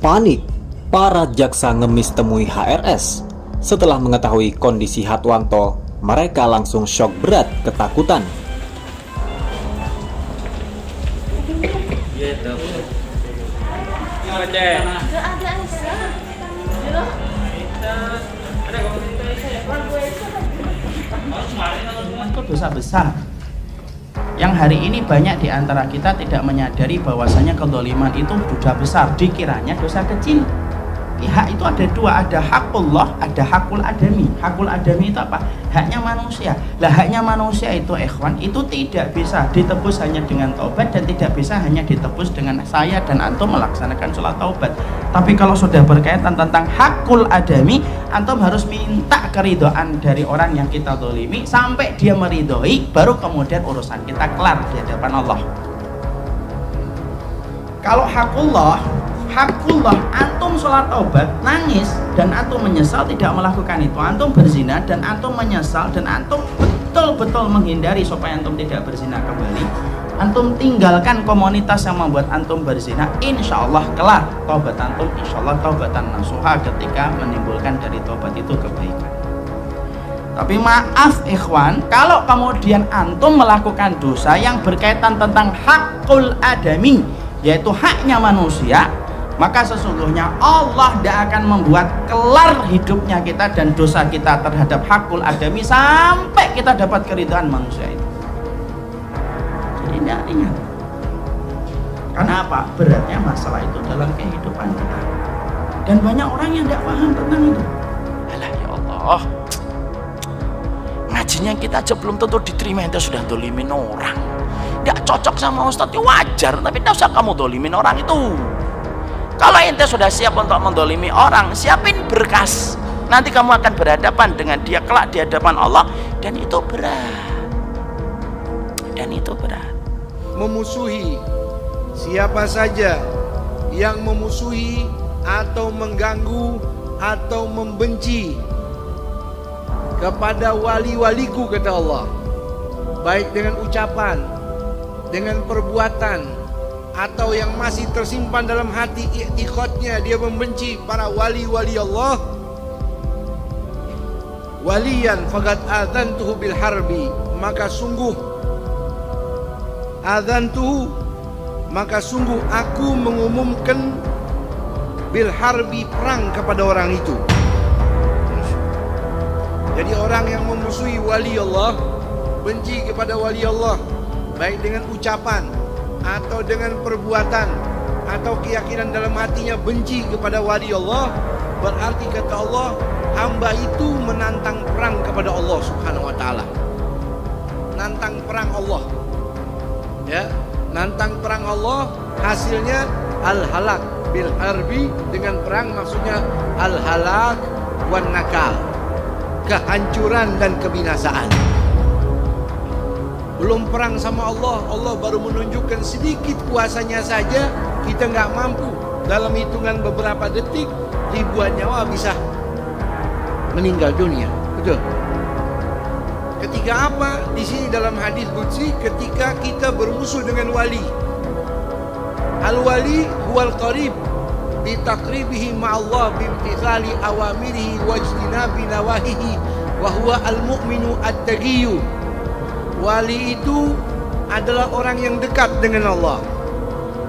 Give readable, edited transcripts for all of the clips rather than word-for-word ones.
Panik, para jaksa ngemis temui HRS. Setelah mengetahui kondisi Hatwanto, mereka langsung syok berat ketakutan. Itu dosa besar yang hari ini banyak di antara kita tidak menyadari bahwasanya kezaliman itu dosa besar, dikiranya dosa kecil. Hak itu ada dua, ada hakullah, ada hakul adami. Hakul adami itu apa? Haknya manusia. Lah haknya manusia itu ikhwan, itu tidak bisa ditebus hanya dengan taubat dan tidak bisa hanya ditebus dengan saya dan antum melaksanakan sholat taubat. Tapi kalau sudah berkaitan tentang hakul adami, antum harus minta keridhaan dari orang yang kita zalimi sampai dia meridhoi, baru kemudian urusan kita kelar di hadapan Allah. Kalau hakullah, antum sholat taubat, nangis dan antum menyesal tidak melakukan itu, antum berzina dan antum menyesal dan antum betul-betul menghindari supaya antum tidak berzina kembali, antum tinggalkan komunitas yang membuat antum berzina, insya Allah kelar taubat antum, insya Allah taubatan nasuha ketika menimbulkan dari taubat itu kebaikan. Tapi maaf ikhwan, kalau kemudian antum melakukan dosa yang berkaitan tentang hakul adami, yaitu haknya manusia, maka sesungguhnya Allah tidak akan membuat kelar hidupnya kita dan dosa kita terhadap hakul adami sampai kita dapat keridhaan manusia itu. Jadi tidak ringan. Karena apa? Beratnya masalah itu dalam kehidupan kita. Dan banyak orang yang tidak paham tentang itu. Alah ya Allah, ngajinya kita aja belum tentu diterima, ente sudah dolimin orang. Tidak cocok sama Ustadz, ya wajar, tapi tidak usah kamu dolimin orang itu. Kalau ente sudah siap untuk mendolimi orang, siapin berkas. Nanti kamu akan berhadapan dengan dia kelak di hadapan Allah, dan itu berat. Dan itu berat. Memusuhi siapa saja yang memusuhi atau mengganggu atau membenci kepada wali-waliku, kata Allah, baik dengan ucapan, dengan perbuatan, atau yang masih tersimpan dalam hati i'tiqadnya dia membenci para wali-wali Allah, waliyan faqad adzantuhu bil harbi, maka sungguh aku mengumumkan bil harbi, perang kepada orang itu. Jadi orang yang memusuhi wali Allah, benci kepada wali Allah, baik dengan ucapan atau dengan perbuatan atau keyakinan dalam hatinya benci kepada wali Allah, berarti kata Allah, hamba itu menantang perang kepada Allah Subhanahu wa taala. Nantang perang Allah. Ya, nantang perang Allah, hasilnya al-halak bil harbi, dengan perang maksudnya al-halak wan nakal, kehancuran dan kebinasaan. Belum perang sama Allah, Allah baru menunjukkan sedikit kuasanya saja, kita nggak mampu. Dalam hitungan beberapa detik, ribuan nyawa bisa meninggal dunia. Betul. Ketika apa? Di sini dalam hadis qudsi, ketika kita bermusuh dengan wali. Al-wali huwal qarib bi taqribihi ma'allah bi imtithali awamirihi wa ijtinabi nawahihi wa huwa al-mu'minu at-taqiyyu. Wali itu adalah orang yang dekat dengan Allah,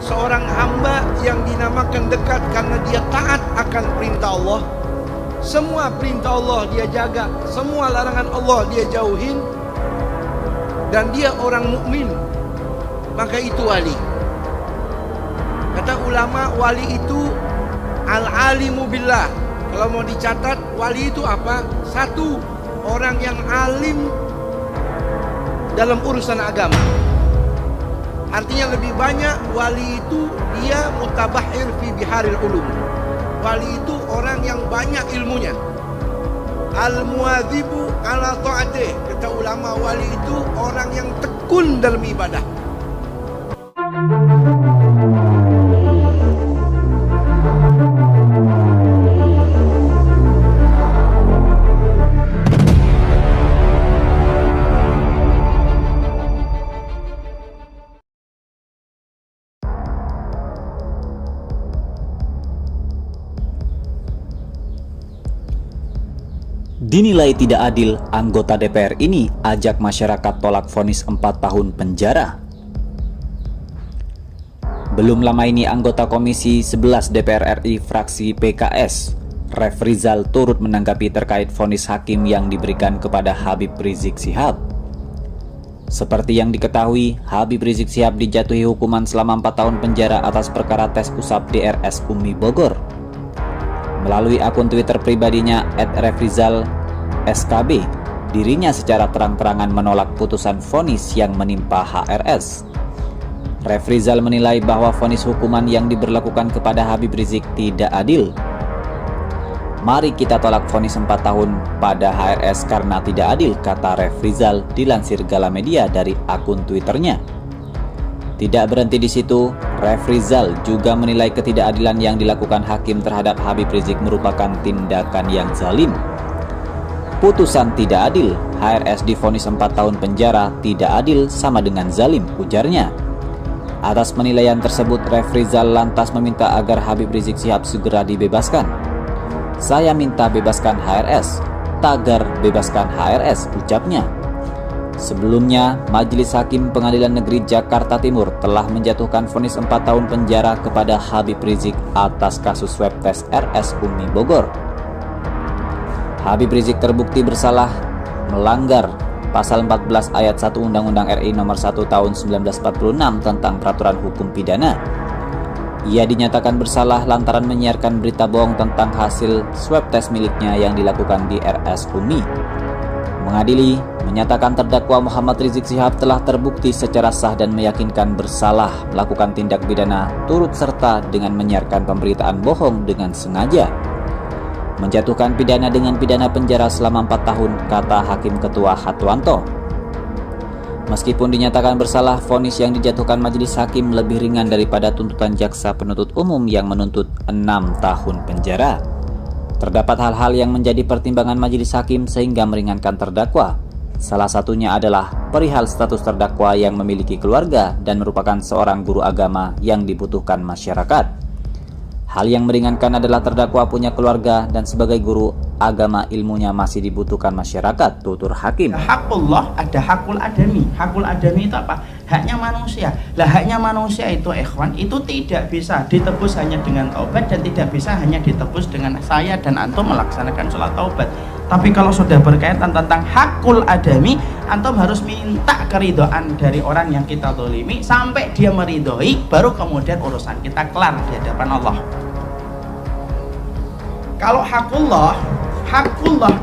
seorang hamba yang dinamakan dekat karena dia taat akan perintah Allah. Semua perintah Allah dia jaga, semua larangan Allah dia jauhin, dan dia orang mukmin, maka itu wali. Kata ulama, wali itu al-alimu billah. Kalau mau dicatat, wali itu apa? Satu, orang yang alim dalam urusan agama. Artinya lebih banyak wali itu dia mutabahir fi biharil ulum. Wali itu orang yang banyak ilmunya. Al-muadzibu ala ta'atih. Kata ulama, wali itu orang yang tekun dalam ibadah. Dinilai tidak adil, anggota DPR ini ajak masyarakat tolak vonis 4 tahun penjara. Belum lama ini anggota Komisi 11 DPR RI fraksi PKS, Refrizal turut menanggapi terkait vonis hakim yang diberikan kepada Habib Rizik Syihab. Seperti yang diketahui, Habib Rizik Syihab dijatuhi hukuman selama 4 tahun penjara atas perkara tes usap di RS Umi Bogor. Melalui akun Twitter pribadinya @refrizal SKB, dirinya secara terang-terangan menolak putusan vonis yang menimpa HRS. Refrizal menilai bahwa vonis hukuman yang diberlakukan kepada Habib Rizik tidak adil. Mari kita tolak vonis 4 tahun pada HRS karena tidak adil, kata Refrizal dilansir Galamedia dari akun Twitternya. Tidak berhenti di situ, Refrizal juga menilai ketidakadilan yang dilakukan hakim terhadap Habib Rizik merupakan tindakan yang zalim. Putusan tidak adil, HRS divonis 4 tahun penjara tidak adil sama dengan zalim, ujarnya. Atas penilaian tersebut, Refrizal lantas meminta agar Habib Rizik Syihab segera dibebaskan. Saya minta bebaskan HRS, tagar bebaskan HRS, ucapnya. Sebelumnya, Majelis Hakim Pengadilan Negeri Jakarta Timur telah menjatuhkan vonis 4 tahun penjara kepada Habib Rizik atas kasus swab tes RS Umi Bogor. Habib Rizik terbukti bersalah melanggar Pasal 14 Ayat 1 Undang-Undang RI Nomor 1 Tahun 1946 tentang Peraturan Hukum Pidana. Ia dinyatakan bersalah lantaran menyiarkan berita bohong tentang hasil swab tes miliknya yang dilakukan di RS Umi. Mengadili menyatakan terdakwa Muhammad Rizik Syihab telah terbukti secara sah dan meyakinkan bersalah melakukan tindak pidana turut serta dengan menyiarkan pemberitaan bohong dengan sengaja. Menjatuhkan pidana dengan pidana penjara selama 4 tahun, kata Hakim Ketua Hatwanto. Meskipun dinyatakan bersalah, vonis yang dijatuhkan majelis hakim lebih ringan daripada tuntutan jaksa penuntut umum yang menuntut 6 tahun penjara. Terdapat hal-hal yang menjadi pertimbangan majelis hakim sehingga meringankan terdakwa. Salah satunya adalah perihal status terdakwa yang memiliki keluarga dan merupakan seorang guru agama yang dibutuhkan masyarakat. Hal yang meringankan adalah terdakwa punya keluarga dan sebagai guru agama ilmunya masih dibutuhkan masyarakat, tutur hakim. Hakullah, ada hakul adami. Hakul adami itu apa? Haknya manusia. Lah haknya manusia itu ikhwan, itu tidak bisa ditebus hanya dengan taubat dan tidak bisa hanya ditebus dengan saya dan antum melaksanakan sholat taubat. Tapi kalau sudah berkaitan tentang hakul adami, antum harus minta keridhaan dari orang yang kita zalimi sampai dia meridhoi, baru kemudian urusan kita kelar di hadapan Allah. Kalau hakullah,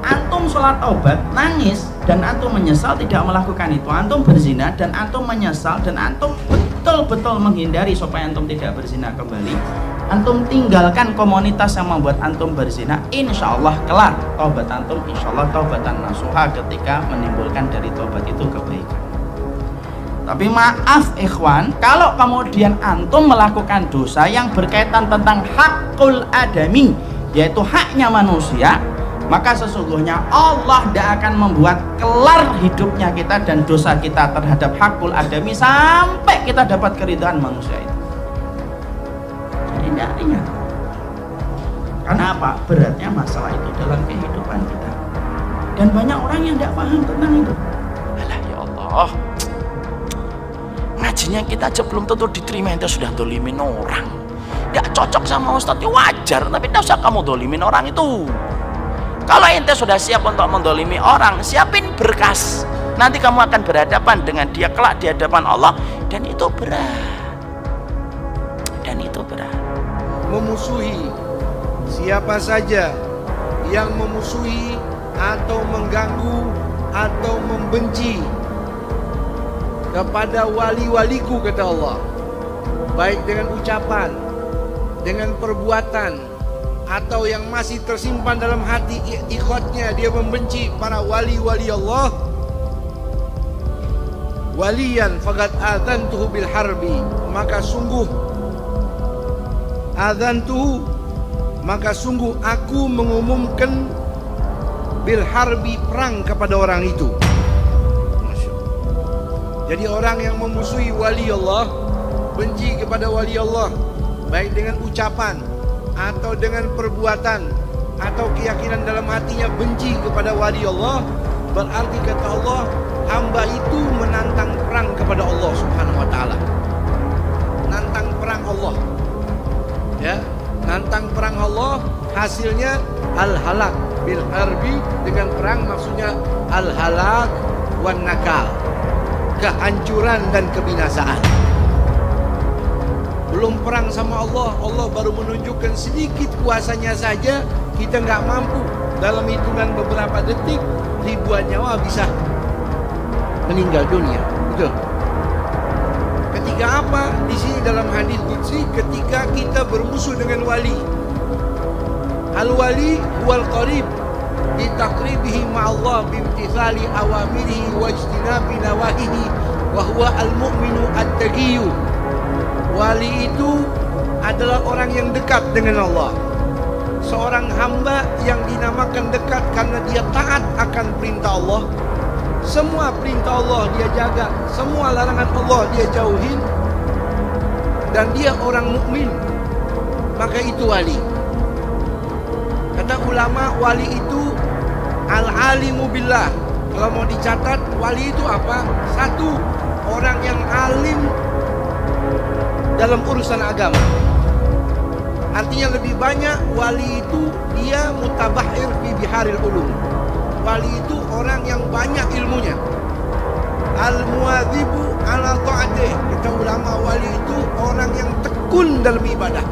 antum sholat taubat, nangis dan antum menyesal tidak melakukan itu, antum berzina dan antum menyesal dan antum betul-betul menghindari supaya antum tidak berzina kembali, antum tinggalkan komunitas yang membuat antum berzina, insya Allah kelar taubat antum, insya Allah taubatan nasuha ketika menimbulkan dari taubat itu kebaikan. Tapi maaf ikhwan, kalau kemudian antum melakukan dosa yang berkaitan tentang hakul adami, yaitu haknya manusia, maka sesungguhnya Allah tidak akan membuat kelar hidupnya kita dan dosa kita terhadap hakul adami sampai kita dapat keridhaan manusia itu. Jadi tidak ringan. Karena apa? Beratnya masalah itu dalam kehidupan kita. Dan banyak orang yang tidak paham tentang itu. Alah ya Allah, ngajinya kita aja belum tentu diterima, ente sudah dolimin orang. Gak cocok sama ustadz, wajar, tapi tidak usah kamu dolimin orang itu. Kalau ente sudah siap untuk mendolimi orang, siapin berkas. Nanti kamu akan berhadapan dengan dia kelak di hadapan Allah, dan itu berat. Memusuhi siapa saja yang memusuhi atau mengganggu atau membenci kepada wali-waliku, kata Allah, baik dengan ucapan, dengan perbuatan, atau yang masih tersimpan dalam hati i'tiqadnya dia membenci para wali-wali Allah, waliyan faqad adzantuhu bil harbi, maka sungguh aku mengumumkan bil harbi, perang kepada orang itu. Jadi orang yang memusuhi wali Allah, benci kepada wali Allah, baik dengan ucapan atau dengan perbuatan, atau keyakinan dalam hatinya benci kepada wali Allah, berarti kata Allah, hamba itu menantang perang kepada Allah Subhanahu wa taala. Nantang perang Allah. Ya, nantang perang Allah hasilnya al-halak bil harbi, dengan perang maksudnya al-halak wan nakal, kehancuran dan kebinasaan. Belum perang sama Allah, Allah baru menunjukkan sedikit kuasanya saja, kita nggak mampu. Dalam hitungan beberapa detik, ribuan nyawa bisa meninggal dunia. Betul. Ketika apa? Di sini dalam hadis qudsi, ketika kita bermusuh dengan wali. Al-wali wal qarib di taqribihi ma'allah bimtithali awamirihi wa ijtinabi nawahihi wa huwa al-mu'minu at-taqiyyu. Wali itu adalah orang yang dekat dengan Allah. Seorang hamba yang dinamakan dekat karena dia taat akan perintah Allah. Semua perintah Allah dia jaga, semua larangan Allah dia jauhin, dan dia orang mukmin. Maka itu wali. Kata ulama, wali itu al-alimu billah. Kalau mau dicatat, wali itu apa? Satu, orang yang alim dalam urusan agama. Artinya lebih banyak wali itu dia mutabahir fi biharil ulum. Wali itu orang yang banyak ilmunya. Al-muwadzibu ala ta'atih. Kata ulama, wali itu orang yang tekun dalam ibadah.